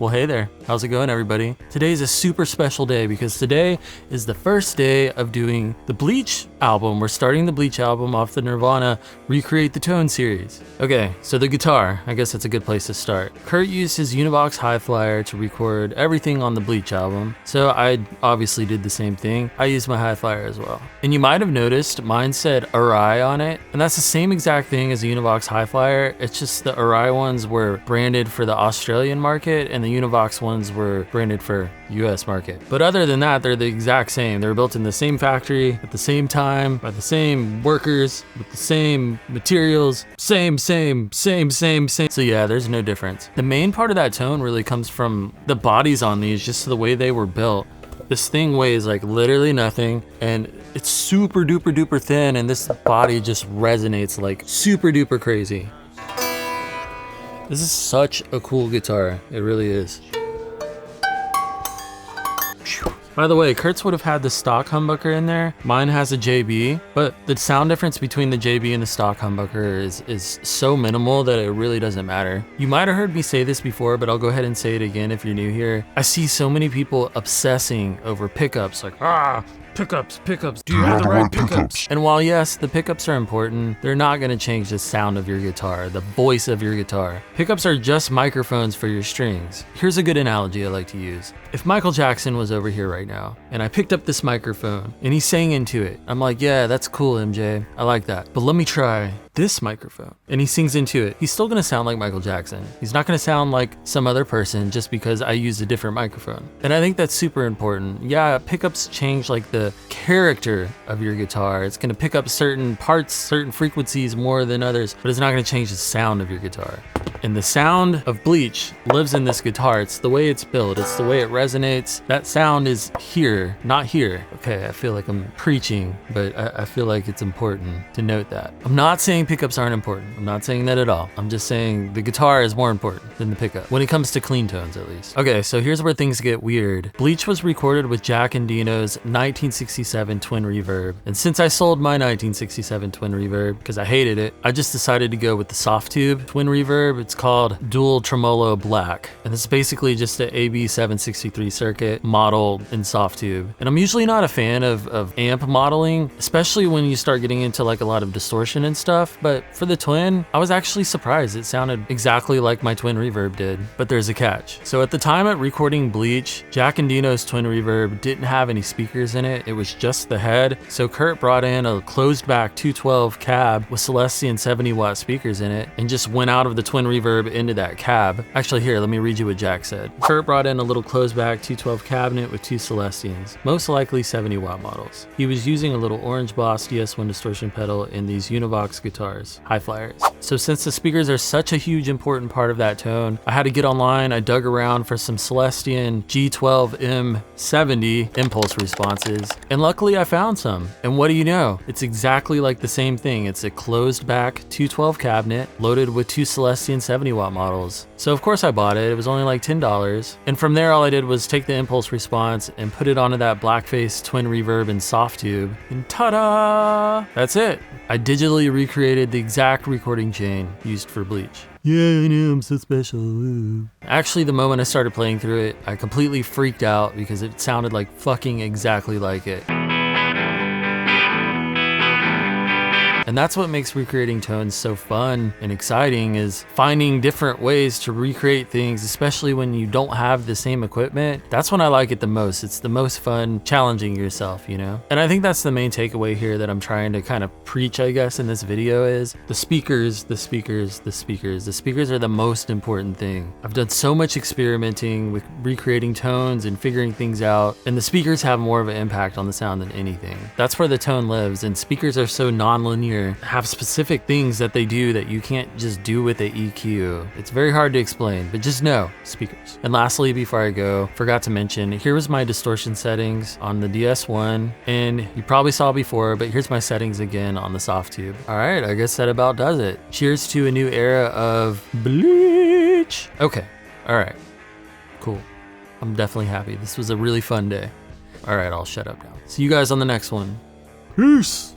Well, hey there. How's it going, everybody? Today is a super special day because today is the first day of doing the Bleach album. We're starting the Bleach album off the Nirvana Recreate the Tone series. Okay, so the guitar, I guess that's a good place to start. Kurt used his Univox High Flyer to record everything on the Bleach album, so I obviously did the same thing. I used my High Flyer as well. And you might have noticed mine said Arai on it, and that's the same exact thing as the Univox High Flyer. It's just the Arai ones were branded for the Australian market and the Univox ones were branded for US market. But other than that, they're the exact same. They were built in the same factory at the same time by the same workers with the same materials, same. So yeah, there's no difference. The main part of that tone really comes from the bodies on these, just the way they were built. This thing weighs like literally nothing and it's super duper thin, and this body just resonates like super duper crazy. This is such a cool guitar. It really is. By the way, Kurt's would have had the stock humbucker in there. Mine has a JB, but the sound difference between the JB and the stock humbucker is so minimal that it really doesn't matter. You might have heard me say this before, but I'll go ahead and say it again if you're new here. I see so many people obsessing over pickups, like, pickups, do you have the right pickups? And while yes, the pickups are important, they're not gonna change the sound of your guitar, the voice of your guitar. Pickups are just microphones for your strings. Here's a good analogy I like to use. If Michael Jackson was over here right now, and I picked up this microphone, and he sang into it, I'm like, yeah, that's cool, MJ, I like that. But let me try this microphone. And he sings into it. He's still gonna sound like Michael Jackson. He's not gonna sound like some other person just because I used a different microphone. And I think that's super important. Yeah, pickups change like the character of your guitar. It's gonna pick up certain parts, certain frequencies more than others, but it's not gonna change the sound of your guitar. And the sound of Bleach lives in this guitar. It's the way it's built. It's the way it resonates. That sound is here, not here. Okay, I feel like I'm preaching, but I feel like it's important to note that. I'm not saying pickups aren't important. I'm not saying that at all. I'm just saying the guitar is more important than the pickup, when it comes to clean tones at least. Okay, so here's where things get weird. Bleach was recorded with Jack and Dino's 1967 twin reverb. And since I sold my 1967 twin reverb, because I hated it, I just decided to go with the soft tube twin reverb. It's called Dual Tremolo Black. And it's basically just an AB763 circuit model in soft tube. And I'm usually not a fan of amp modeling, especially when you start getting into like a lot of distortion and stuff. But for the twin, I was actually surprised. It sounded exactly like my twin reverb did, but there's a catch. So at the time at recording Bleach, Jack and Dino's twin reverb didn't have any speakers in it. It was just the head. So Kurt brought in a closed back 212 cab with Celestion 70-watt speakers in it and just went out of the twin reverb into that cab. Actually, here, let me read you what Jack said. Kurt brought in a little closed back 212 cabinet with two Celestions, most likely 70-watt models. He was using a little Orange Boss DS1 distortion pedal in these Univox guitars, High Flyers. So since the speakers are such a huge important part of that tone, I had to get online. I dug around for some Celestion G12M70 impulse responses, and luckily I found some. And what do you know? It's exactly like the same thing. It's a closed back 212 cabinet loaded with two Celestion 70-watt models. So of course I bought it. It was only like $10. And from there, all I did was take the impulse response and put it onto that blackface twin reverb in soft tube, and ta-da! That's it. I digitally recreated the exact recording chain used for Bleach. Yeah, I know, I'm so special. Ooh. Actually, the moment I started playing through it, I completely freaked out because it sounded like fucking exactly like it. And that's what makes recreating tones so fun and exciting, is finding different ways to recreate things, especially when you don't have the same equipment. That's when I like it the most. It's the most fun challenging yourself, you know? And I think that's the main takeaway here that I'm trying to kind of preach, I guess, in this video is the speakers are the most important thing. I've done so much experimenting with recreating tones and figuring things out, and the speakers have more of an impact on the sound than anything. That's where the tone lives, and speakers are so non-linear, have specific things that they do that you can't just do with the EQ. It's very hard to explain, but just know, speakers. And lastly, before I go, forgot to mention, here was my distortion settings on the DS1, and you probably saw before, but here's my settings again on the soft tube. All right, I guess that about does it. Cheers to a new era of Bleach. Okay, all right, cool. I'm definitely happy. This was a really fun day. All right, I'll shut up now. See you guys on the next one. Peace.